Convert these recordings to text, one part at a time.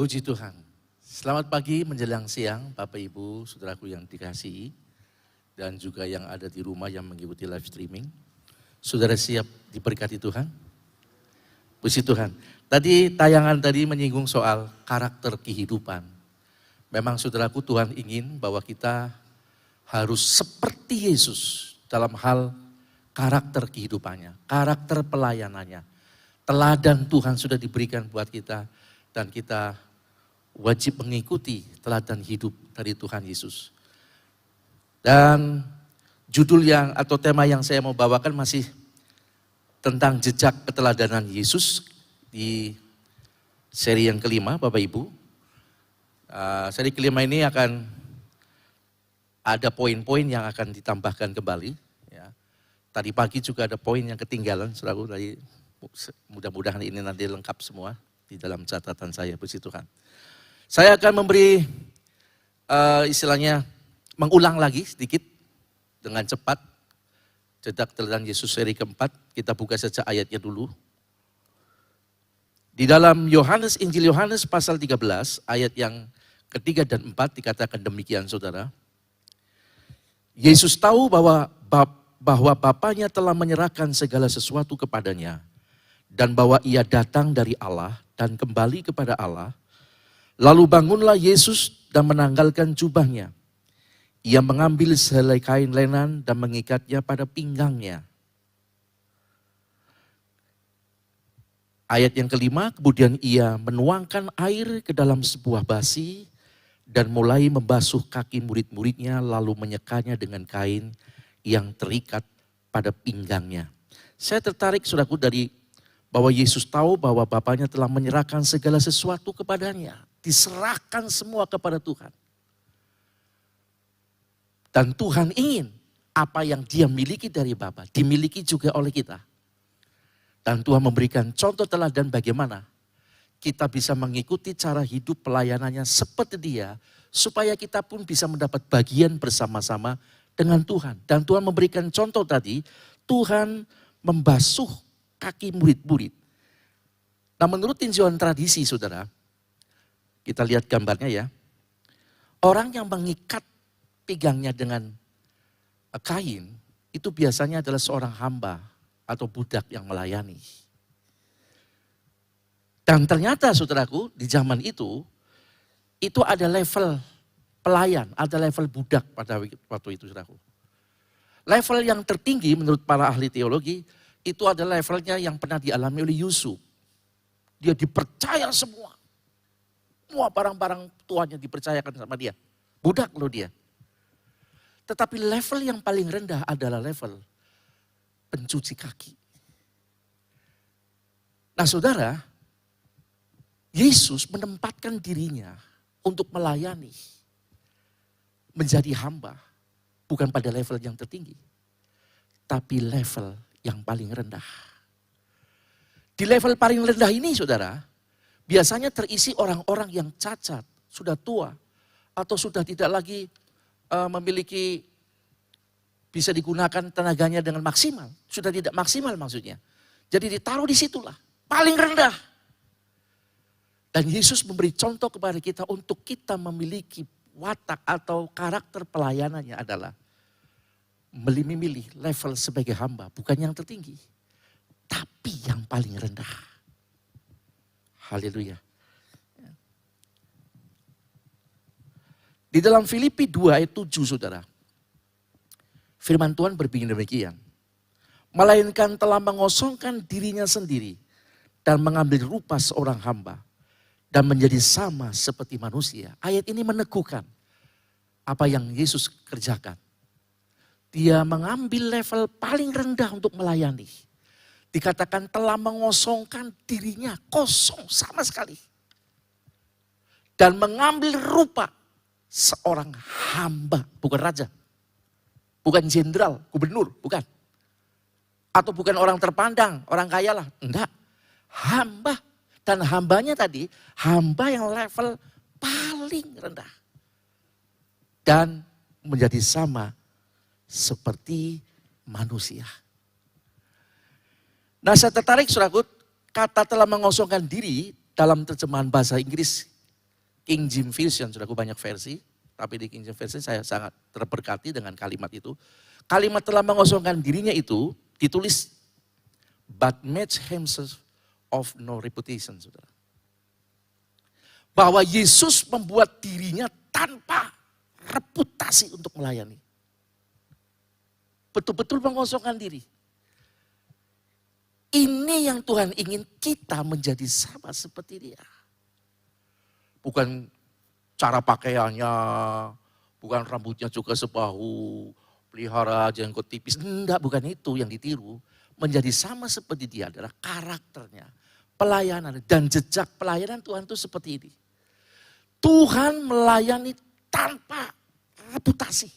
Puji Tuhan. Selamat pagi menjelang siang Bapak Ibu, saudaraku yang dikasihi. Dan juga yang ada di rumah yang mengikuti live streaming. Saudara siap diberkati Tuhan? Puji Tuhan. Tadi tayangan tadi menyinggung soal karakter kehidupan. Memang saudaraku, Tuhan ingin bahwa kita harus seperti Yesus dalam hal karakter kehidupannya, karakter pelayanannya. Teladan Tuhan sudah diberikan buat kita dan kita wajib mengikuti teladan hidup dari Tuhan Yesus. Dan judul yang atau tema yang saya mau bawakan masih tentang jejak keteladanan Yesus di seri yang kelima, Bapak Ibu. Seri kelima ini akan ada poin-poin yang akan ditambahkan kembali. Ya. Tadi pagi juga ada poin yang ketinggalan, saudaraku. Tadi mudah-mudahan ini nanti lengkap semua di dalam catatan saya, puji Tuhan. Saya akan memberi istilahnya mengulang lagi sedikit dengan cepat. Jejak teladan Yesus seri keempat, kita buka saja ayatnya dulu. Di dalam Injil Yohanes pasal 13 ayat yang ketiga dan 4 dikatakan demikian saudara. Yesus tahu bahwa Bapanya telah menyerahkan segala sesuatu kepadanya dan bahwa ia datang dari Allah dan kembali kepada Allah. Lalu bangunlah Yesus dan menanggalkan jubahnya. Ia mengambil sehelai kain lenan dan mengikatnya pada pinggangnya. Ayat yang kelima, kemudian ia menuangkan air ke dalam sebuah basi dan mulai membasuh kaki murid-muridnya lalu menyekanya dengan kain yang terikat pada pinggangnya. Saya tertarik saudaraku dari bahwa Yesus tahu bahwa Bapanya telah menyerahkan segala sesuatu kepadanya. Diserahkan semua kepada Tuhan. Dan Tuhan ingin apa yang dia miliki dari Bapa dimiliki juga oleh kita. Dan Tuhan memberikan contoh teladan bagaimana kita bisa mengikuti cara hidup pelayanannya seperti dia. Supaya kita pun bisa mendapat bagian bersama-sama dengan Tuhan. Dan Tuhan memberikan contoh tadi, Tuhan membasuh kaki murid-murid. Nah menurut tinjauan tradisi saudara, kita lihat gambarnya ya. Orang yang mengikat pinggangnya dengan kain, itu biasanya adalah seorang hamba atau budak yang melayani. Dan ternyata saudaraku, di zaman itu ada level pelayan, ada level budak pada waktu itu saudaraku. Level yang tertinggi menurut para ahli teologi, itu adalah levelnya yang pernah dialami oleh Yusuf. Dia dipercaya semua. Semua barang-barang tuannya dipercayakan sama dia. Budak loh dia. Tetapi level yang paling rendah adalah level pencuci kaki. Nah saudara, Yesus menempatkan dirinya untuk melayani. Menjadi hamba. Bukan pada level yang tertinggi. Tapi level yang paling rendah. Di level paling rendah ini saudara, biasanya terisi orang-orang yang cacat, sudah tua, atau sudah tidak lagi memiliki bisa digunakan tenaganya dengan maksimal. Sudah tidak maksimal maksudnya. Jadi ditaruh di situlah, paling rendah. Dan Yesus memberi contoh kepada kita untuk kita memiliki watak atau karakter pelayanannya adalah memilih level sebagai hamba, bukan yang tertinggi, tapi yang paling rendah. Haleluya. Di dalam Filipi 2 ayat 7 saudara. Firman Tuhan berbunyi demikian. Melainkan telah mengosongkan dirinya sendiri. Dan mengambil rupa seorang hamba. Dan menjadi sama seperti manusia. Ayat ini meneguhkan apa yang Yesus kerjakan. Dia mengambil level paling rendah untuk melayani. Dikatakan telah mengosongkan dirinya. Kosong sama sekali. Dan mengambil rupa seorang hamba, bukan raja, bukan jenderal, gubernur, bukan. Atau bukan orang terpandang, orang kaya lah, enggak. Hamba, dan hambanya tadi, hamba yang level paling rendah. Dan menjadi sama seperti manusia. Nah saya tertarik saudaraku, kata telah mengosongkan diri dalam terjemahan bahasa Inggris King James Version, saudaraku banyak versi, tapi di King James Version saya sangat terberkati dengan kalimat itu. Kalimat telah mengosongkan dirinya itu ditulis, but makes himself of no reputation, saudara. Bahwa Yesus membuat dirinya tanpa reputasi untuk melayani. Betul-betul mengosongkan diri. Ini yang Tuhan ingin kita menjadi sama seperti dia. Bukan cara pakaiannya, bukan rambutnya juga sebahu, pelihara jenggot tipis. Enggak, bukan itu yang ditiru. Menjadi sama seperti dia adalah karakternya, pelayanan, dan jejak pelayanan Tuhan itu seperti ini. Tuhan melayani tanpa reputasi.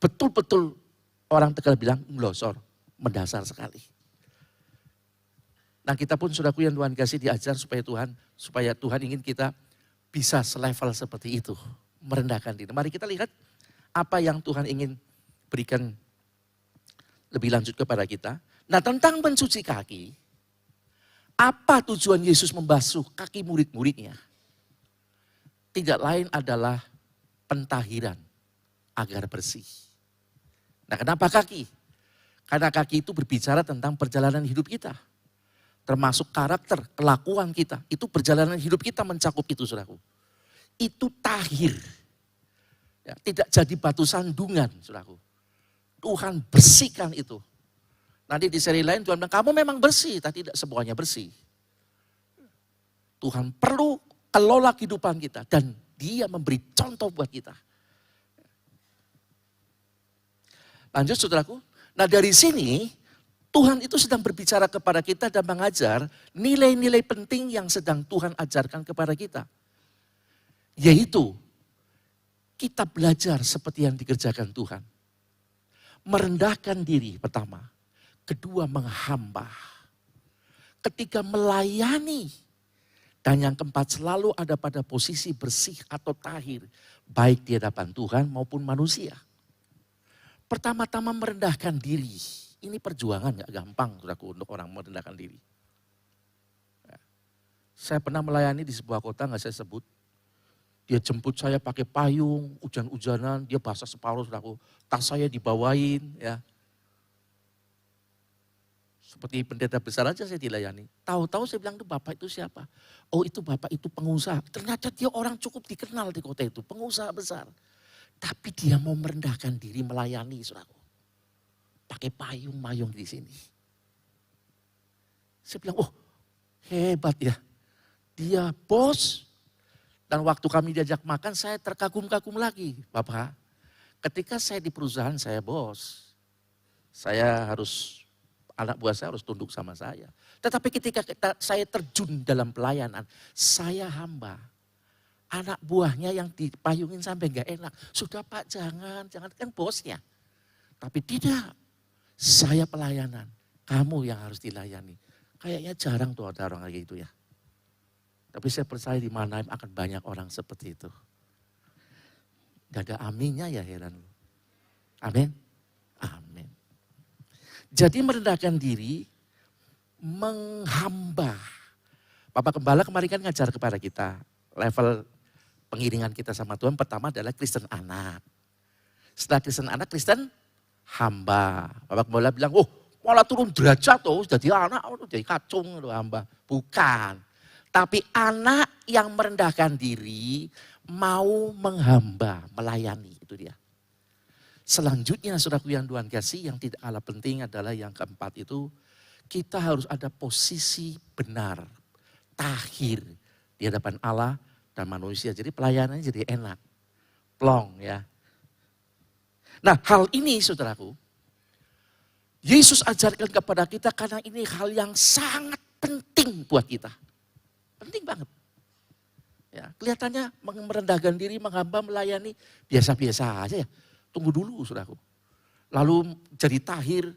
Betul-betul orang Tegal bilang, ngelosor, mendasar sekali. Nah kita pun saudaraku yang Tuhan kasih diajar supaya Tuhan ingin kita bisa selevel seperti itu. Merendahkan diri. Mari kita lihat apa yang Tuhan ingin berikan lebih lanjut kepada kita. Nah tentang mencuci kaki, apa tujuan Yesus membasuh kaki murid-muridnya? Tidak lain adalah pentahiran agar bersih. Nah kenapa kaki? Karena kaki itu berbicara tentang perjalanan hidup kita. Termasuk karakter, kelakuan kita. Itu perjalanan hidup kita mencakup itu, saudaraku. Itu tahir. Ya, tidak jadi batu sandungan, saudaraku. Tuhan bersihkan itu. Nanti di seri lain Tuhan bilang, kamu memang bersih, tapi tidak semuanya bersih. Tuhan perlu kelola kehidupan kita. Dan dia memberi contoh buat kita. Lanjut, saudaraku. Nah dari sini, Tuhan itu sedang berbicara kepada kita dan mengajar nilai-nilai penting yang sedang Tuhan ajarkan kepada kita. Yaitu, kita belajar seperti yang dikerjakan Tuhan. Merendahkan diri pertama. Kedua, menghamba. Ketika melayani. Dan yang keempat, selalu ada pada posisi bersih atau tahir. Baik di hadapan Tuhan maupun manusia. Pertama-tama merendahkan diri. Ini perjuangan gak gampang saudaraku untuk orang merendahkan diri. Saya pernah melayani di sebuah kota, gak saya sebut. Dia jemput saya pakai payung, hujan-hujanan, dia basah separuh saudaraku. Tas saya dibawain ya. Seperti pendeta besar aja saya dilayani. Tahu-tahu saya bilang, Bapak itu siapa? Oh itu Bapak itu pengusaha. Ternyata dia orang cukup dikenal di kota itu, pengusaha besar. Tapi dia mau merendahkan diri melayani saudaraku. Pakai payung-mayung di sini. Saya bilang, oh hebat ya. Dia bos. Dan waktu kami diajak makan, saya terkagum-kagum lagi. Bapak, ketika saya di perusahaan, saya bos. Anak buah saya harus tunduk sama saya. Tetapi ketika saya terjun dalam pelayanan, saya hamba. Anak buahnya yang dipayungin sampai gak enak. Sudah Pak, jangan kan bosnya. Tapi tidak. Saya pelayanan, kamu yang harus dilayani. Kayaknya jarang tuh ada orang kayak gitu ya. Tapi saya percaya di Mannheim akan banyak orang seperti itu. Gak ada aminnya ya, heran. Amin. Amin. Jadi merendahkan diri, menghamba. Bapak Gembala kemarin kan ngajar kepada kita. Level pengiringan kita sama Tuhan pertama adalah Kristen anak. Setelah Kristen anak, Kristen hamba. Bapak Gembala bilang, oh malah turun derajat tuh, jadi anak, jadi kacung tuh hamba. Bukan. Tapi anak yang merendahkan diri, mau menghamba, melayani, itu dia. Selanjutnya saudaraku yang Tuhan kasih, yang tidak kalah penting adalah yang keempat itu, kita harus ada posisi benar, tahir di hadapan Allah dan manusia. Jadi pelayanannya jadi enak, plong ya. Nah hal ini saudaraku, Yesus ajarkan kepada kita karena ini hal yang sangat penting buat kita. Penting banget. Ya, kelihatannya merendahkan diri, menghamba, melayani, biasa-biasa aja ya. Tunggu dulu saudaraku. Lalu jadi tahir.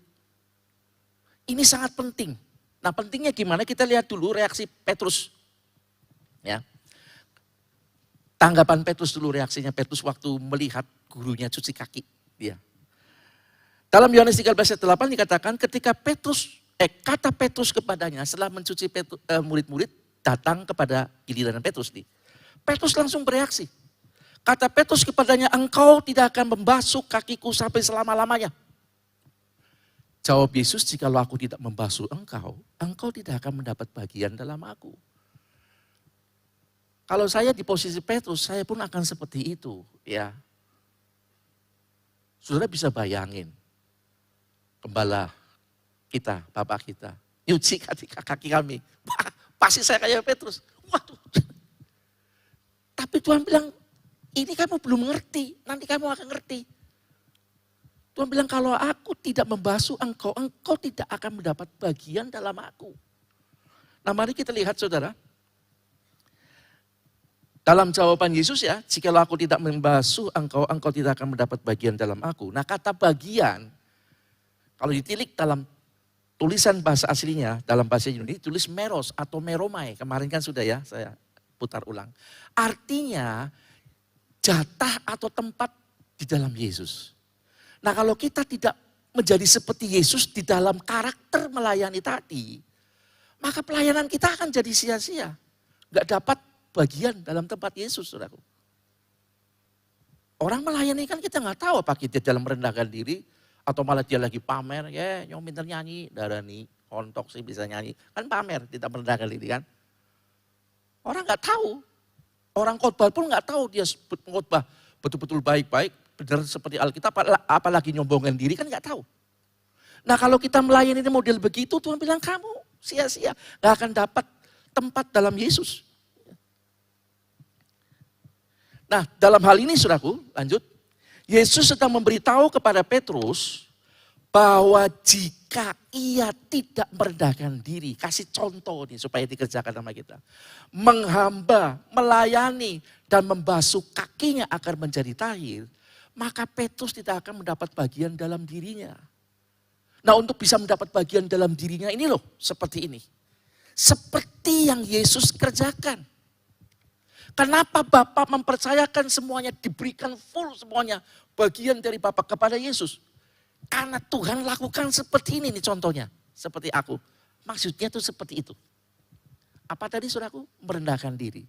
Ini sangat penting. Nah pentingnya gimana? Kita lihat dulu reaksi Petrus. Ya. Tanggapan Petrus dulu, reaksinya Petrus waktu melihat gurunya cuci kaki dia. Dalam Yohanes 13 ayat 8 dikatakan ketika kata Petrus kepadanya setelah mencuci murid-murid, datang kepada giliran Petrus nih. Petrus langsung bereaksi. Kata Petrus kepadanya, engkau tidak akan membasuh kakiku sampai selama-lamanya. Jawab Yesus, jikalau aku tidak membasuh engkau tidak akan mendapat bagian dalam aku. Kalau saya di posisi Petrus, saya pun akan seperti itu. Ya, saudara bisa bayangin, gembala kita, bapak kita, nyuci kaki kami. Wah, pasti saya kayak Petrus. Waduh. Tapi Tuhan bilang, ini kamu belum ngerti, nanti kamu akan ngerti. Tuhan bilang, kalau aku tidak membasuh engkau tidak akan mendapat bagian dalam aku. Nah, mari kita lihat saudara. Dalam jawaban Yesus ya, jikalau aku tidak membasuh engkau tidak akan mendapat bagian dalam aku. Nah, kata bagian, kalau ditilik dalam tulisan bahasa aslinya, dalam bahasa Yunani, tulis meros atau meromai. Kemarin kan sudah ya, saya putar ulang. Artinya, jatah atau tempat di dalam Yesus. Nah, kalau kita tidak menjadi seperti Yesus di dalam karakter melayani tadi, maka pelayanan kita akan jadi sia-sia. Gak dapat bagian dalam tempat Yesus, saudaraku. Orang melayani kan kita gak tahu apa kita dalam merendahkan diri, atau malah dia lagi pamer, ya nyong pinter nyanyi, darani, kontok sih bisa nyanyi. Kan pamer, tidak merendahkan diri kan. Orang gak tahu. Orang khotbah pun gak tahu dia khotbah betul-betul baik-baik, benar seperti Alkitab, apalagi nyombongkan diri kan gak tahu. Nah, kalau kita melayani model begitu, Tuhan bilang kamu sia-sia, gak akan dapat tempat dalam Yesus. Nah, dalam hal ini saudaraku, lanjut. Yesus sedang memberitahu kepada Petrus bahwa jika ia tidak merendahkan diri, kasih contoh nih supaya dikerjakan sama kita. Menghamba, melayani, dan membasuh kakinya agar menjadi tahir, maka Petrus tidak akan mendapat bagian dalam dirinya. Nah, untuk bisa mendapat bagian dalam dirinya ini loh, seperti ini. Seperti yang Yesus kerjakan. Kenapa Bapa mempercayakan semuanya, diberikan full semuanya bagian dari Bapa kepada Yesus? Karena Tuhan lakukan seperti ini nih contohnya, seperti aku. Maksudnya tuh seperti itu. Apa tadi saudaraku? Merendahkan diri,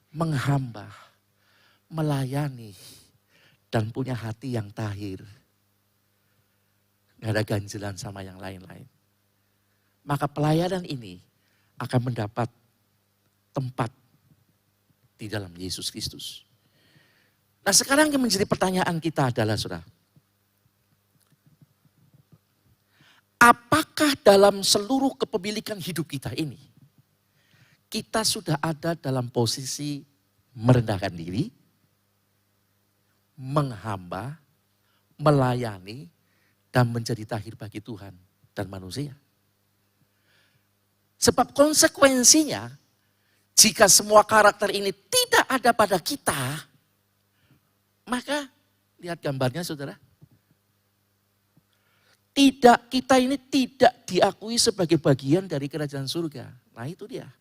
menghamba, melayani, dan punya hati yang tahir. Gak ada ganjelan sama yang lain-lain. Maka pelayanan ini akan mendapat tempat di dalam Yesus Kristus. Nah, sekarang yang menjadi pertanyaan kita adalah, saudara, apakah dalam seluruh kepemilikan hidup kita ini, kita sudah ada dalam posisi merendahkan diri, menghamba, melayani, dan menjadi tahir bagi Tuhan dan manusia? Sebab konsekuensinya, jika semua karakter ini tidak ada pada kita, maka lihat gambarnya saudara. Kita ini tidak diakui sebagai bagian dari kerajaan surga. Nah, itu dia.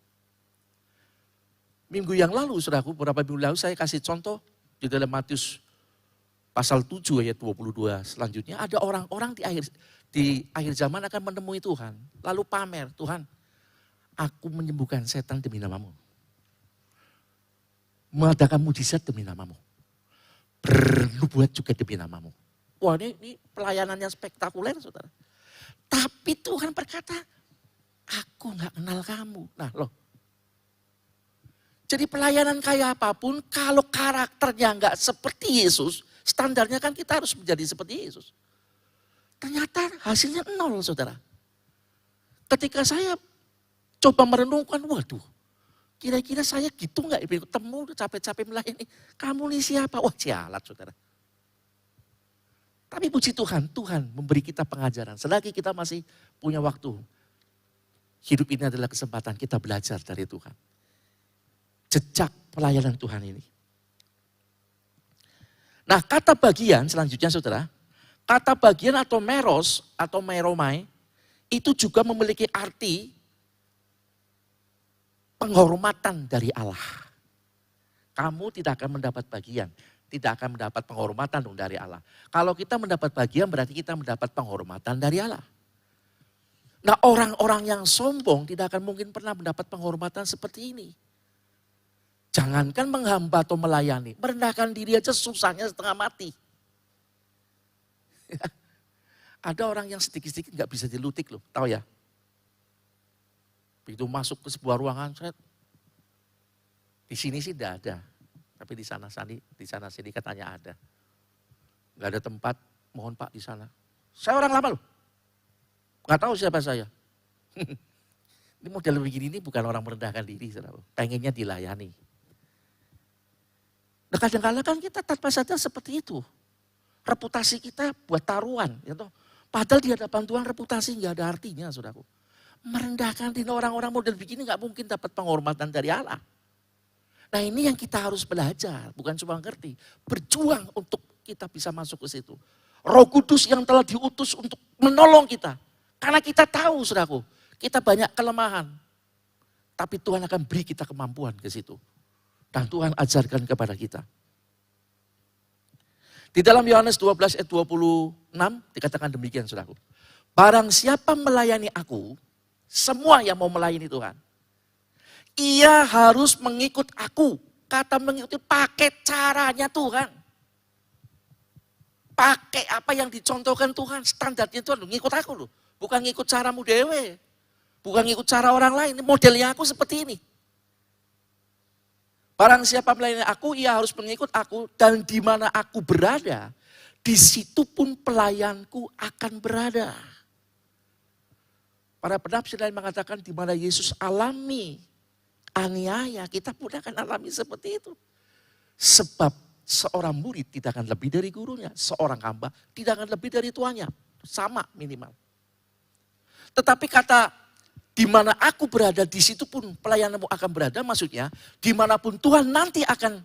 Minggu yang lalu, saudaraku, beberapa minggu lalu saya kasih contoh di dalam Matius pasal 7 ayat 22. Selanjutnya ada orang-orang di akhir zaman akan menemui Tuhan. Lalu pamer, Tuhan, aku menyembuhkan setan demi namamu. Mengadakan mujizat demi namamu. Bernubuat juga demi namamu. Wah, ini pelayanan yang spektakuler, saudara. Tapi Tuhan berkata, aku gak kenal kamu. Nah loh. Jadi pelayanan kayak apapun, kalau karakternya gak seperti Yesus, standarnya kan kita harus menjadi seperti Yesus. Ternyata hasilnya nol, saudara. Ketika saya coba merenungkan, waduh, kira-kira saya gitu gak? Ketemu capek-capek melayani, kamu nih siapa? Wah, sialat, saudara. Tapi puji Tuhan, Tuhan memberi kita pengajaran. Selagi kita masih punya waktu, hidup ini adalah kesempatan kita belajar dari Tuhan. Jejak pelayanan Tuhan ini. Nah, kata bagian selanjutnya saudara, kata bagian atau meros atau meromai itu juga memiliki arti penghormatan dari Allah. Kamu tidak akan mendapat bagian, tidak akan mendapat penghormatan dari Allah. Kalau kita mendapat bagian berarti kita mendapat penghormatan dari Allah. Nah, orang-orang yang sombong tidak akan mungkin pernah mendapat penghormatan seperti ini. Jangankan menghamba atau melayani, merendahkan diri aja susahnya setengah mati. Ada orang yang sedikit-sedikit nggak bisa dilutik loh, tahu ya? Begitu masuk ke sebuah ruangan, di sini sih tidak ada, tapi di sana sini katanya ada. Nggak ada tempat, mohon Pak di sana. Saya orang lama loh, nggak tahu siapa saya. Ini model begini ini bukan orang merendahkan diri, saudara. Pengennya dilayani. Nah, kadang-kadang kan kita tanpa sadar seperti itu. Reputasi kita buat taruhan. Ya toh. Padahal di hadapan Tuhan reputasi nggak ada artinya, saudara. Merendahkan diri orang-orang model begini nggak mungkin dapat penghormatan dari Allah. Nah, ini yang kita harus belajar, bukan cuma ngerti. Berjuang untuk kita bisa masuk ke situ. Roh Kudus yang telah diutus untuk menolong kita. Karena kita tahu, saudaraku, kita banyak kelemahan. Tapi Tuhan akan beri kita kemampuan ke situ. Dan Tuhan ajarkan kepada kita. Di dalam Yohanes 12 ayat 26 dikatakan demikian, saudaraku. Barang siapa melayani aku, semua yang mau melayani Tuhan, ia harus mengikut aku. Kata mengikuti pakai caranya Tuhan. Pakai apa yang dicontohkan Tuhan, standarnya Tuhan. Ngikut aku loh. Bukan ngikut caramu dewe. Bukan ngikut cara orang lain. Modelnya aku seperti ini. Barang siapa melayani aku, ia harus mengikut aku. Dan di mana aku berada, di situ pun pelayanku akan berada. Para penafsir lain mengatakan di mana Yesus alami aniaya, kita pun akan alami seperti itu. Sebab seorang murid tidak akan lebih dari gurunya, seorang hamba tidak akan lebih dari tuannya. Sama minimal. Tetapi kata di mana aku berada, di situ pun pelayananmu akan berada, maksudnya dimanapun Tuhan nanti akan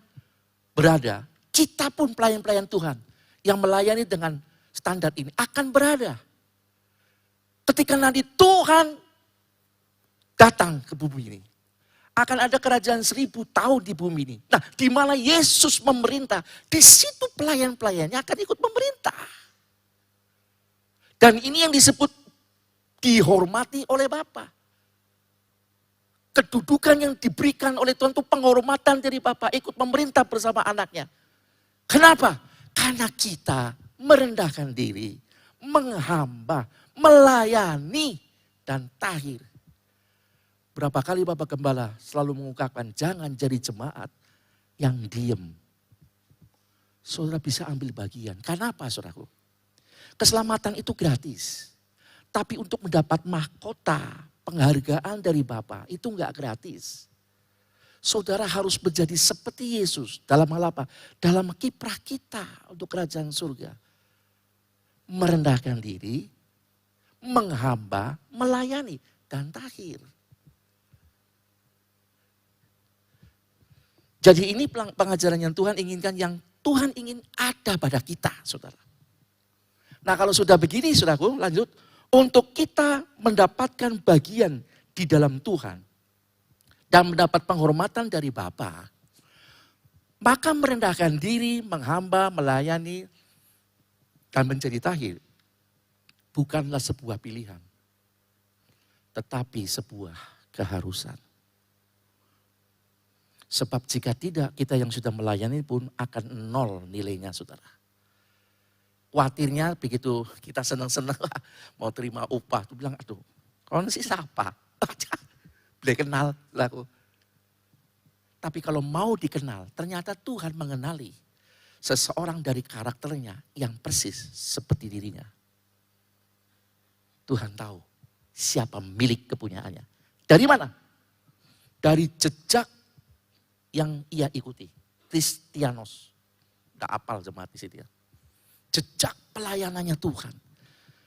berada, kita pun pelayan-pelayan Tuhan yang melayani dengan standar ini akan berada. Ketika nanti Tuhan datang ke bumi ini, akan ada kerajaan 1000 tahun di bumi ini. Nah, di mana Yesus memerintah, di situ pelayan-pelayannya akan ikut memerintah. Dan ini yang disebut dihormati oleh Bapa. Kedudukan yang diberikan oleh Tuhan itu penghormatan dari Bapa, ikut memerintah bersama anaknya. Kenapa? Karena kita merendahkan diri, menghamba, melayani, dan tahir. Berapa kali Bapak Gembala selalu mengungkapkan, jangan jadi jemaat yang diem. Saudara bisa ambil bagian. Karena apa, saudaraku? Keselamatan itu gratis. Tapi untuk mendapat mahkota, penghargaan dari Bapa itu enggak gratis. Saudara harus menjadi seperti Yesus. Dalam hal apa? Dalam kiprah kita untuk kerajaan surga. Merendahkan diri, menghamba, melayani, dan tahir. Jadi ini pengajaran yang Tuhan inginkan, yang Tuhan ingin ada pada kita, saudara. Nah, kalau sudah begini, saudaraku, lanjut. Untuk kita mendapatkan bagian di dalam Tuhan dan mendapat penghormatan dari Bapa, maka merendahkan diri, menghamba, melayani, dan menjadi tahir bukanlah sebuah pilihan, tetapi sebuah keharusan. Sebab jika tidak, kita yang sudah melayani pun akan nol nilainya, saudara. Khawatirnya begitu kita senang-senang mau terima upah, tuh bilang, aduh, kalau sih siapa? Boleh kenal laku. Tapi kalau mau dikenal, ternyata Tuhan mengenali seseorang dari karakternya yang persis seperti dirinya. Tuhan tahu siapa milik kepunyaannya. Dari mana? Dari jejak yang ia ikuti. Kristianos. Gak apal jemaat di sini ya. Jejak pelayanannya Tuhan.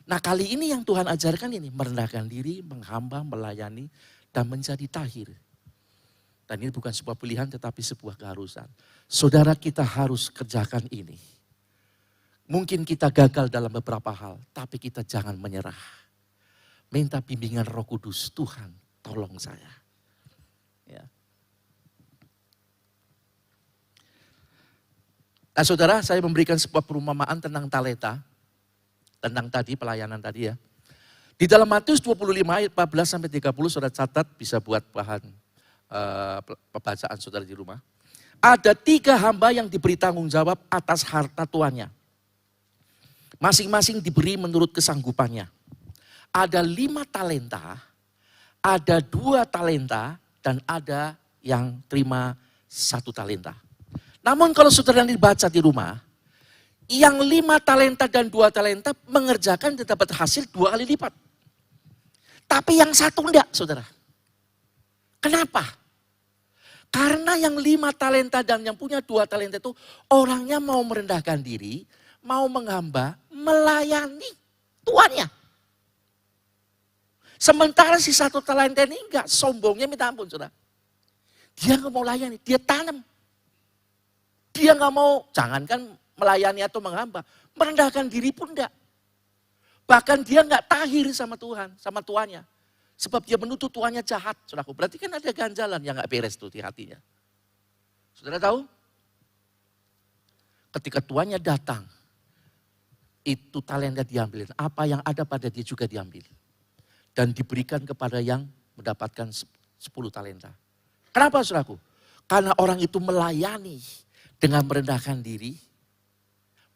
Nah, kali ini yang Tuhan ajarkan ini, merendahkan diri, menghamba, melayani, dan menjadi tahir. Dan ini bukan sebuah pilihan tetapi sebuah keharusan. Saudara, kita harus kerjakan ini. Mungkin kita gagal dalam beberapa hal, tapi kita jangan menyerah. Minta bimbingan Roh Kudus, Tuhan tolong saya. Ya. Nah, saudara, saya memberikan sebuah perumpamaan tentang talenta. Tentang tadi, pelayanan tadi ya. Di Di dalam Matius 25 ayat 14 sampai 30 saudara catat, bisa buat bahan pembacaan saudara di rumah. Ada 3 hamba yang diberi tanggung jawab atas harta tuannya. Masing-masing diberi menurut kesanggupannya. Ada 5 talenta, ada 2 talenta, dan ada yang terima 1 talenta. Namun kalau saudara dibaca di rumah, yang 5 talenta dan 2 talenta mengerjakan dan dapat hasil 2 kali lipat. Tapi yang 1 enggak, saudara. Kenapa? Karena yang 5 talenta dan yang punya 2 talenta itu orangnya mau merendahkan diri, mau menghamba, melayani tuannya. Sementara si 1 talenta ini enggak, sombongnya minta ampun, saudara. Dia enggak mau layani, dia tanam. Dia enggak mau, jangankan melayani atau menghamba, merendahkan diri pun enggak. Bahkan dia enggak tahir sama Tuhan, sama tuannya. Sebab dia menuduh tuannya jahat, saudaraku. Berarti kan ada ganjalan yang enggak beres tuh di hatinya. Saudara tahu? Ketika tuannya datang, itu talenta diambil. Apa yang ada pada dia juga diambil. Dan diberikan kepada yang mendapatkan 10 talenta. Kenapa, saudaraku? Karena orang itu melayani dengan merendahkan diri,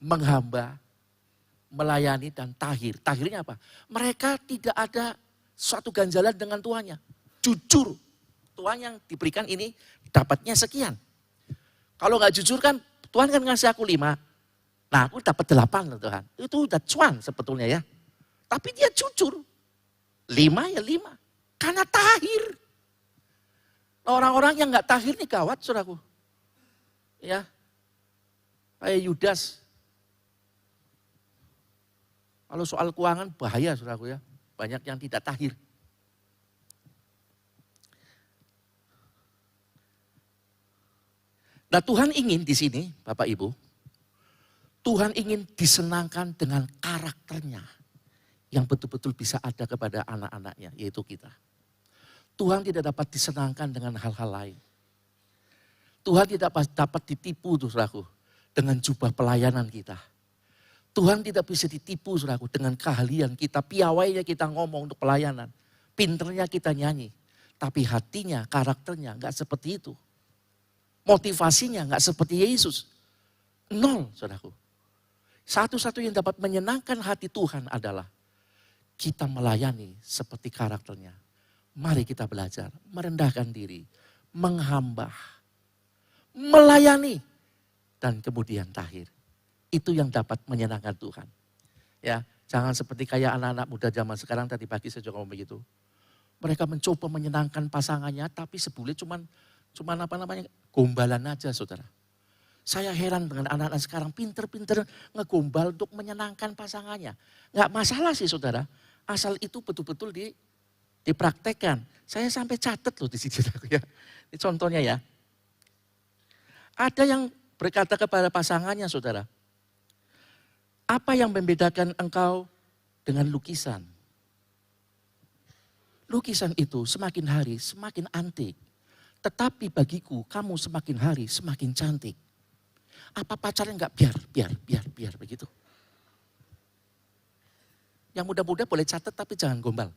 menghamba, melayani dan tahir. Tahirnya apa? Mereka tidak ada suatu ganjalan dengan tuannya. Jujur, Tuhan yang diberikan ini dapatnya sekian. Kalau nggak jujur kan, Tuhan kan ngasih aku 5. Nah aku dapat 8 Tuhan. Itu udah cuan sebetulnya ya. Tapi dia jujur. 5 ya 5. Karena tahir. Orang-orang yang nggak tahir nih gawat saudaraku. Ya. Kayak Yudas. Kalau soal keuangan bahaya saudaraku ya. Banyak yang tidak tahir. Nah Tuhan ingin di sini Bapak Ibu. Tuhan ingin disenangkan dengan karakternya. Yang betul-betul bisa ada kepada anak-anaknya, yaitu kita. Tuhan tidak dapat disenangkan dengan hal-hal lain. Tuhan tidak dapat ditipu tuh saudaraku. Dengan jubah pelayanan kita. Tuhan tidak bisa ditipu saudaraku dengan keahlian kita, piawainya kita ngomong untuk pelayanan. Pinternya kita nyanyi. Tapi hatinya, karakternya enggak seperti itu. Motivasinya enggak seperti Yesus. 0 saudaraku. Satu-satu yang dapat menyenangkan hati Tuhan adalah kita melayani seperti karakternya. Mari kita belajar merendahkan diri, menghamba, melayani, dan kemudian tahir. Itu yang dapat menyenangkan Tuhan. Ya, jangan seperti kayak anak-anak muda zaman sekarang, tadi pagi saya juga ngomong begitu. Mereka mencoba menyenangkan pasangannya, tapi sebulan cuman apa namanya, gombalan aja saudara. Saya heran dengan anak-anak sekarang pinter-pinter ngegombal untuk menyenangkan pasangannya. Nggak masalah sih saudara, asal itu betul-betul dipraktekkan. Saya sampai catat loh di sini ya. Ini contohnya ya. Ada yang berkata kepada pasangannya saudara, apa yang membedakan engkau dengan lukisan? Lukisan itu semakin hari semakin antik. Tetapi bagiku kamu semakin hari semakin cantik. Apa pacarnya enggak biar begitu? Yang muda-muda boleh catat tapi jangan gombal.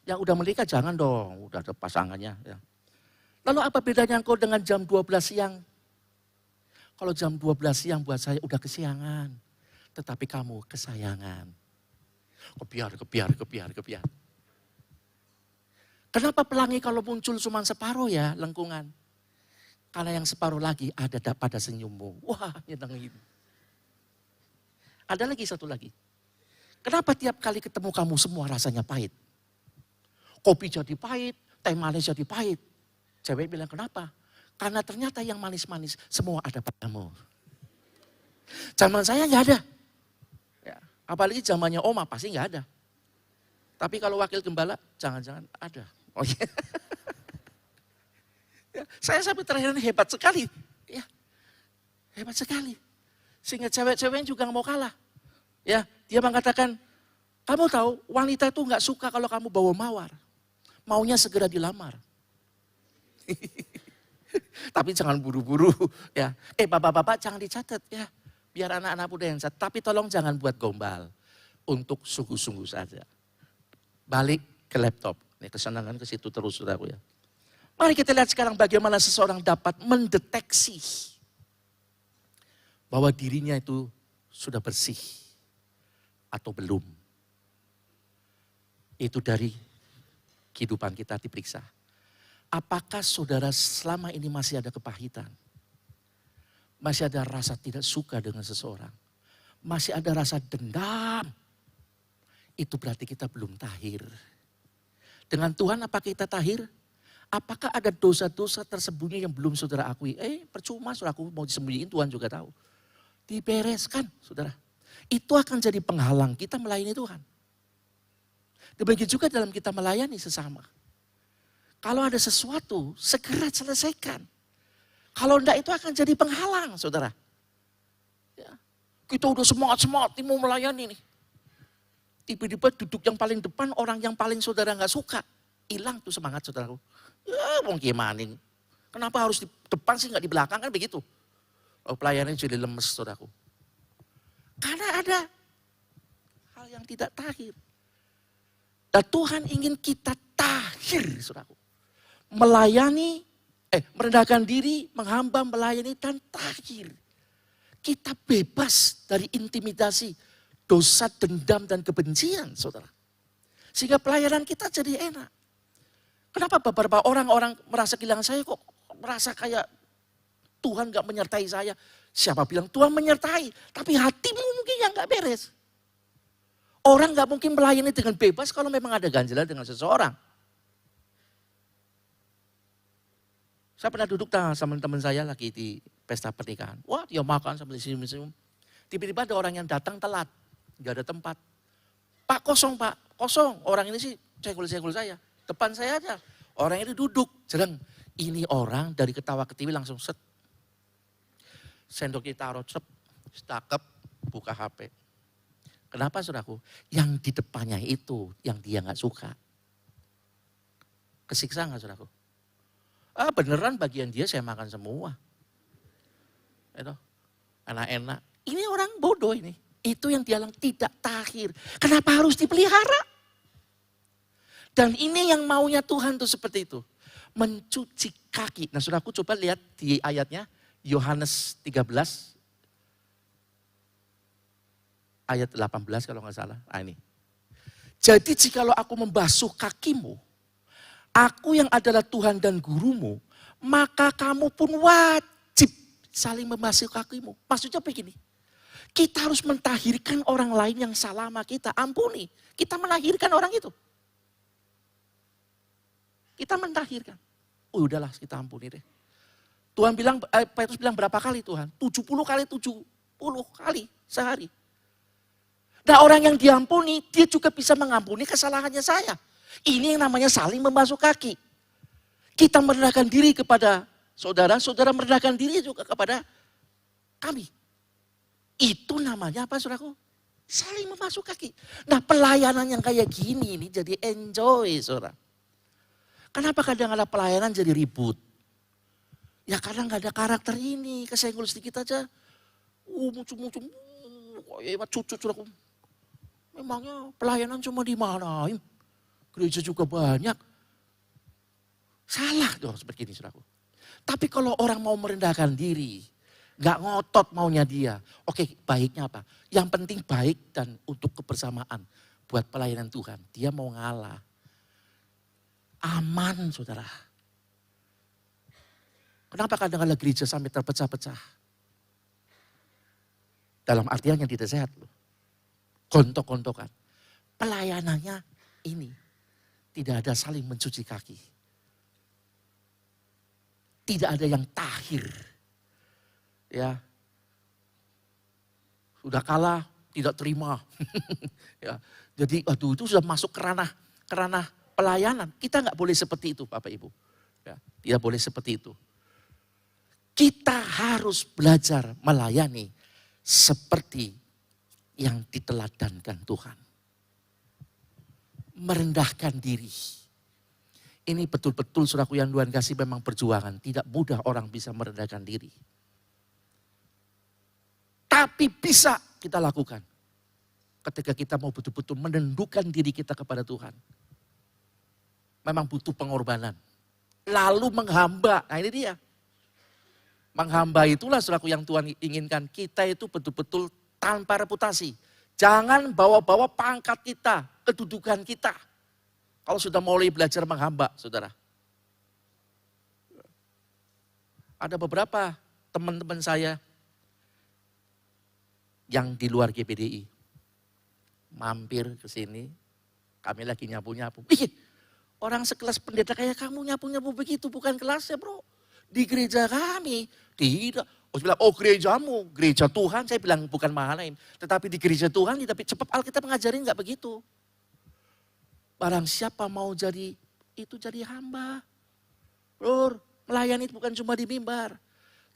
Yang udah menikah jangan dong, udah ada pasangannya. Ya. Lalu apa bedanya engkau dengan jam 12 siang? Kalau jam 12 siang buat saya udah kesiangan. Tetapi kamu kesayangan. Kebiar. Kenapa pelangi kalau muncul cuma separuh ya lengkungan? Karena yang separuh lagi ada pada senyummu. Wah nyenengin. Ada lagi satu lagi. Kenapa tiap kali ketemu kamu semua rasanya pahit? Kopi jadi pahit, teh manis jadi pahit. Cewek bilang kenapa? Karena ternyata yang manis-manis semua ada padamu. Zaman saya nggak ada. Apalagi zamannya Oma pasti nggak ada. Tapi kalau wakil gembala jangan-jangan ada. Oh iya. Ya, saya sampai terakhir hebat sekali. Ya, hebat sekali. Sehingga cewek-cewek juga nggak mau kalah. Ya, dia mengatakan, kamu tahu wanita itu nggak suka kalau kamu bawa mawar. Maunya segera dilamar. Tapi jangan buru-buru. Ya, bapak-bapak jangan dicatat ya. Biar anak-anak muda yang catat, tapi tolong jangan buat gombal. Untuk sungguh-sungguh saja. Balik ke laptop. Ini kesenangan ke situ terus saudaraku ya. Mari kita lihat sekarang bagaimana seseorang dapat mendeteksi bahwa dirinya itu sudah bersih atau belum. Itu dari kehidupan kita diperiksa. Apakah saudara selama ini masih ada kepahitan? Masih ada rasa tidak suka dengan seseorang? Masih ada rasa dendam? Itu berarti kita belum tahir. Dengan Tuhan apa kita tahir? Apakah ada dosa-dosa tersembunyi yang belum saudara akui? Percuma saudaraku mau disembunyiin, Tuhan juga tahu. Dibereskan saudara. Itu akan jadi penghalang kita melayani Tuhan. Demikian juga dalam kita melayani sesama. Kalau ada sesuatu, segera selesaikan. Kalau enggak itu akan jadi penghalang saudara. Ya. Kita udah semangat-semangat mau melayani nih. Tiba-tiba duduk yang paling depan, orang yang paling saudara nggak suka. Hilang tuh semangat saudaraku. Ya mau gimana ini. Kenapa harus di depan sih nggak di belakang kan begitu. Pelayanan jadi lemes saudaraku. Karena ada hal yang tidak tahir. Dan Tuhan ingin kita tahir saudaraku. Merendahkan diri, menghamba, melayani dan tahir. Kita bebas dari intimidasi, dosa, dendam dan kebencian saudara. Sehingga pelayanan kita jadi enak. Kenapa beberapa orang-orang merasa kehilangan saya kok merasa kayak Tuhan gak menyertai saya. Siapa bilang Tuhan menyertai, tapi hatimu mungkin yang gak beres. Orang gak mungkin melayani dengan bebas kalau memang ada ganjalan dengan seseorang. Saya pernah duduk sama teman saya lagi di pesta pernikahan. Wah dia makan sambil senyum-senyum. Tiba-tiba ada orang yang datang telat, gak ada tempat. Pak kosong pak, kosong. Orang ini sih cekul-cekul saya. Depan saya aja, orang ini duduk, jereng. Ini orang dari ketawa ke TV langsung set. Sendok ditaruh, stakep, buka HP. Kenapa saudaraku? Yang di depannya itu, yang dia gak suka. Kesiksa gak saudaraku? Beneran bagian dia saya makan semua. Itu enak-enak. Ini orang bodoh ini. Itu yang dia bilang tidak tahir. Kenapa harus dipelihara? Dan ini yang maunya Tuhan tuh seperti itu. Mencuci kaki. Nah saudaraku coba lihat di ayatnya. Yohanes 13. Ayat 18 kalau nggak salah. Nah ini. Jadi jikalau aku membasuh kakimu. Aku yang adalah Tuhan dan gurumu. Maka kamu pun wajib saling membasuh kakimu. Maksudnya begini. Kita harus mentahirkan orang lain yang salah sama kita. Ampuni. Kita menahirkan orang itu. Kita mentahirkan. Udahlah kita ampuni deh. Tuhan bilang, Petrus bilang berapa kali Tuhan? 70 kali 70 kali sehari. Nah orang yang diampuni, dia juga bisa mengampuni kesalahannya saya. Ini yang namanya saling membasuh kaki. Kita merendahkan diri kepada saudara, saudara merendahkan diri juga kepada kami. Itu namanya apa saudaraku? Saling membasuh kaki. Nah pelayanan yang kayak gini ini jadi enjoy saudara. Kenapa kadang-kadang pelayanan jadi ribut? Ya karena gak ada karakter ini. Kesenggol sedikit aja. Muncul-muncul. Cucu saudaraku. Memangnya pelayanan cuma dimarahin. Gereja juga banyak. Salah dong seperti ini saudaraku. Tapi kalau orang mau merendahkan diri. Gak ngotot maunya dia. Oke baiknya apa? Yang penting baik dan untuk kebersamaan. Buat pelayanan Tuhan. Dia mau ngalah. Aman saudara. Kenapa kadang-kadang gereja sampai terpecah-pecah? Dalam artian yang tidak sehat loh. Gontok-gontokan. Pelayanannya ini. Tidak ada saling mencuci kaki. Tidak ada yang tahir. Ya. Sudah kalah, tidak terima. Ya. Jadi aduh itu sudah masuk ke ranah pelayanan. Kita nggak boleh seperti itu Bapak Ibu. Ya, tidak boleh seperti itu. Kita harus belajar melayani seperti yang diteladankan Tuhan. Merendahkan diri. Ini betul-betul saudaraku yang Tuhan kasih memang perjuangan. Tidak mudah orang bisa merendahkan diri. Tapi bisa kita lakukan. ketika kita mau betul-betul menundukkan diri kita kepada Tuhan. Memang butuh pengorbanan. Lalu menghamba, nah ini dia. Menghamba itulah saudaraku yang Tuhan inginkan. Kita itu betul-betul tanpa reputasi. Jangan bawa-bawa pangkat kita, kedudukan kita. Kalau sudah mulai belajar menghamba, saudara. Ada beberapa teman-teman saya yang di luar GPDI. Mampir ke sini, kami lagi nyapu-nyapu. Ih, orang sekelas pendeta kayak kamu nyapu-nyapu begitu, bukan kelasnya bro. Di gereja kami, tidak. Oh, bilang, oh gerejamu, gereja Tuhan. Saya bilang bukan mahalain. Tetapi di gereja Tuhan, tapi cepat Alkitab mengajarin enggak begitu. Barang siapa mau jadi, itu jadi hamba. Bro, melayani bukan cuma di mimbar,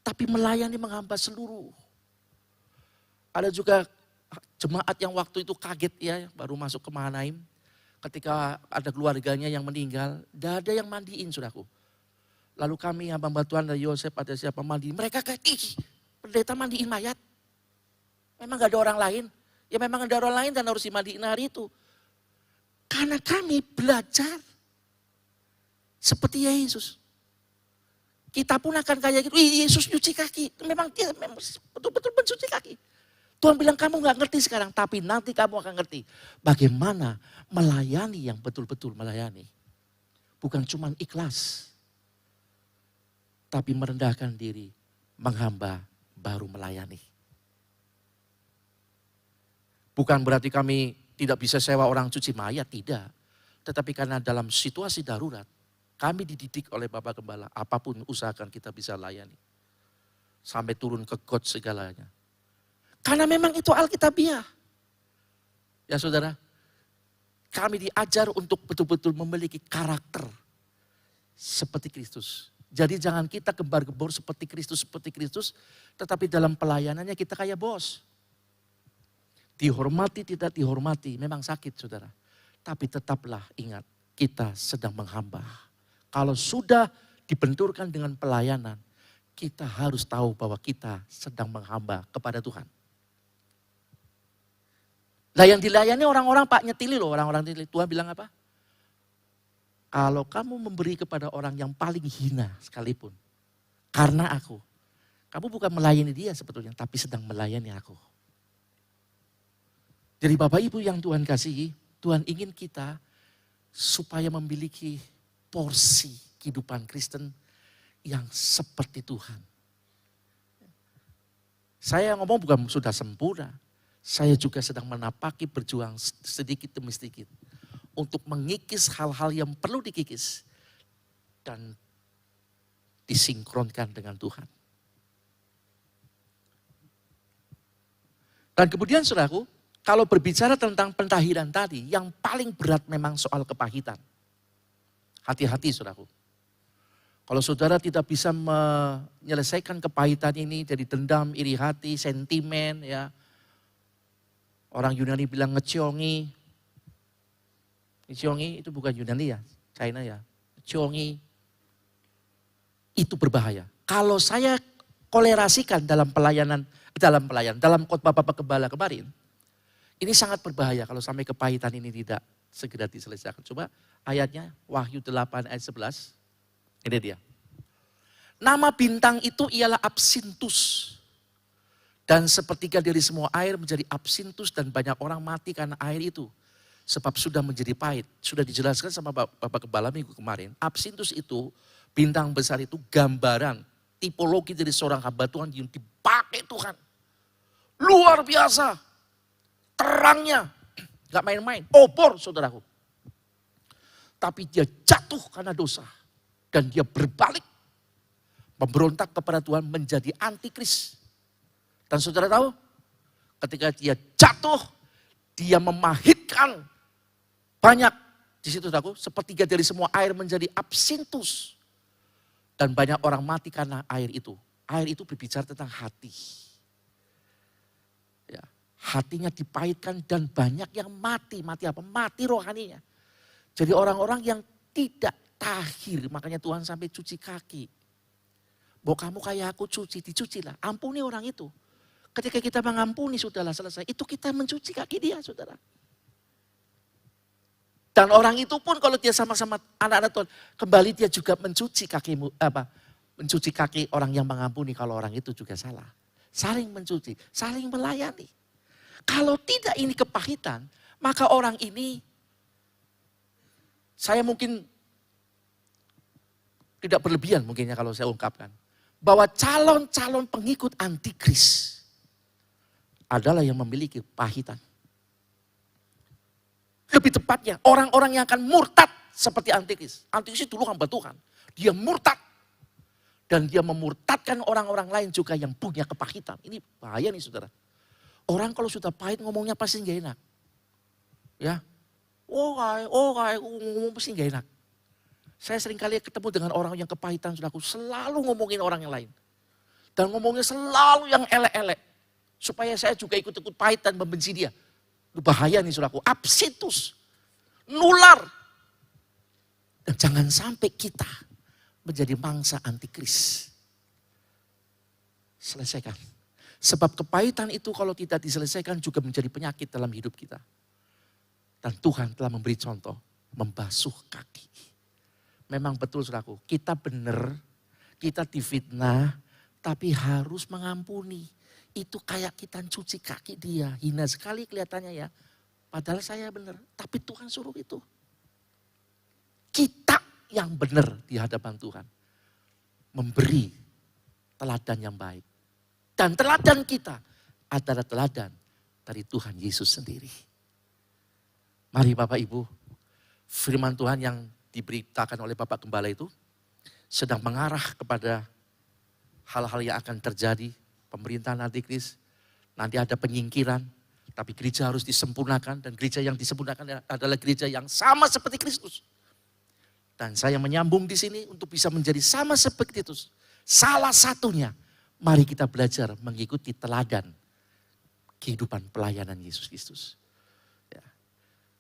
tapi melayani menghamba seluruh. Ada juga jemaat yang waktu itu kaget ya, baru masuk ke Mahanaim. Ketika ada keluarganya yang meninggal, tidak ada yang mandiin saudaraku. Lalu kami hamba Tuhan dari Yosef, ada siapa mandi. Mereka kayak, ih pendeta mandiin mayat. Memang gak ada orang lain. Ya memang ada orang lain dan harus dimandiin hari itu. Karena kami belajar seperti Yesus. Kita pun akan kayak gitu, Yesus cuci kaki. Memang dia betul-betul mencuci kaki. Tuhan bilang kamu gak ngerti sekarang, tapi nanti kamu akan ngerti. Bagaimana melayani yang betul-betul melayani. Bukan cuma ikhlas. Tapi merendahkan diri, menghamba, baru melayani. Bukan berarti kami tidak bisa sewa orang cuci mayat, tidak. Tetapi karena dalam situasi darurat, kami dididik oleh Bapak Gembala, apapun usahakan kita bisa layani. Sampai turun ke got segalanya. Karena memang itu Alkitabiah. Ya saudara, kami diajar untuk betul-betul memiliki karakter seperti Kristus. Jadi jangan kita gembar-gembor seperti Kristus, tetapi dalam pelayanannya kita kayak bos. Dihormati, tidak dihormati, memang sakit saudara. Tapi tetaplah ingat, kita sedang menghamba. Kalau sudah dibenturkan dengan pelayanan, kita harus tahu bahwa kita sedang menghamba kepada Tuhan. Nah yang dilayani orang-orang Pak nyetili loh, orang-orang nyetili. Tuhan bilang apa? Kalau kamu memberi kepada orang yang paling hina sekalipun, karena aku, kamu bukan melayani dia sebetulnya, tapi sedang melayani aku. Jadi Bapak Ibu yang Tuhan kasihi, Tuhan ingin kita supaya memiliki porsi kehidupan Kristen yang seperti Tuhan. Saya ngomong bukan sudah sempurna, saya juga sedang menapaki berjuang sedikit demi sedikit. Untuk mengikis hal-hal yang perlu dikikis. Dan disinkronkan dengan Tuhan. Dan kemudian saudaraku, kalau berbicara tentang pentahiran tadi, yang paling berat memang soal kepahitan. Hati-hati saudaraku. Kalau saudara tidak bisa menyelesaikan kepahitan ini dari dendam, iri hati, sentimen, ya. Orang Yunani bilang ngeciongi. Ciongi itu bukan Yunani ya, China ya. Ciongi itu berbahaya. Kalau saya kolerasikan dalam khotbah Bapak Gembala kemarin, ini sangat berbahaya kalau sampai kepahitan ini tidak segera diselesaikan. Coba ayatnya Wahyu 8 ayat 11. Ini dia. Nama bintang itu ialah Absintus. Dan sepertiga dari semua air menjadi absintus dan banyak orang mati karena air itu. Sebab sudah menjadi pahit. Sudah dijelaskan sama Bapak Gembala minggu kemarin. Absintus itu, bintang besar itu gambaran, tipologi dari seorang hamba Tuhan yang dipakai Tuhan. Luar biasa. Terangnya. Gak main-main. Obor saudaraku. Tapi dia jatuh karena dosa. Dan dia berbalik. Memberontak kepada Tuhan menjadi antikris. Dan saudara tahu? Ketika dia jatuh, dia memahitkan banyak di situ aku sepertiga dari semua air menjadi absintus dan banyak orang mati karena air itu. Air itu berbicara tentang hati. Ya, hatinya dipahitkan dan banyak yang mati. Mati apa? Mati rohaninya. Jadi orang-orang yang tidak tahir, makanya Tuhan sampai cuci kaki. Bahwa kamu kayak aku cuci, dicucilah. Ampuni orang itu. Ketika kita mengampuni, sudahlah selesai. Itu kita mencuci kaki dia, saudara. Dan orang itu pun kalau dia sama-sama anak-anak Tuhan, kembali dia juga mencuci mencuci kaki orang yang mengampuni kalau orang itu juga salah. Saling mencuci, saling melayani. Kalau tidak ini kepahitan, maka orang ini, saya mungkin tidak berlebihan mungkinnya kalau saya ungkapkan, bahwa calon-calon pengikut antikris adalah yang memiliki pahitan. Lebih tepatnya, orang-orang yang akan murtad seperti antikris. Antikris itu dulu hamba Tuhan. Dia murtad. Dan dia memurtadkan orang-orang lain juga yang punya kepahitan. Ini bahaya nih saudara. Orang kalau sudah pahit ngomongnya pasti gak enak. Ya, ngomong pasti gak enak. Saya sering kali ketemu dengan orang yang kepahitan, saudaraku, selalu ngomongin orang yang lain. Dan ngomongnya selalu yang elek-elek. Supaya saya juga ikut-ikut pahit dan membenci dia. Itu bahaya nih saudaraku, absitus, nular. Dan jangan sampai kita menjadi mangsa antikris. Selesaikan. Sebab kepahitan itu kalau tidak diselesaikan juga menjadi penyakit dalam hidup kita. Dan Tuhan telah memberi contoh, membasuh kaki. Memang betul saudaraku, kita benar, kita difitnah, tapi harus mengampuni. Itu kayak kita cuci kaki dia, hina sekali kelihatannya ya. Padahal saya benar, tapi Tuhan suruh itu. Kita yang benar di hadapan Tuhan. Memberi teladan yang baik. Dan teladan kita adalah teladan dari Tuhan Yesus sendiri. Mari Bapak Ibu, firman Tuhan yang diberitakan oleh Bapak Gembala itu sedang mengarah kepada hal-hal yang akan terjadi. Pemerintahan antikris, nanti ada penyingkiran, tapi gereja harus disempurnakan dan gereja yang disempurnakan adalah gereja yang sama seperti Kristus. Dan saya menyambung di sini untuk bisa menjadi sama seperti Kristus. Salah satunya, mari kita belajar mengikuti teladan kehidupan pelayanan Yesus Kristus.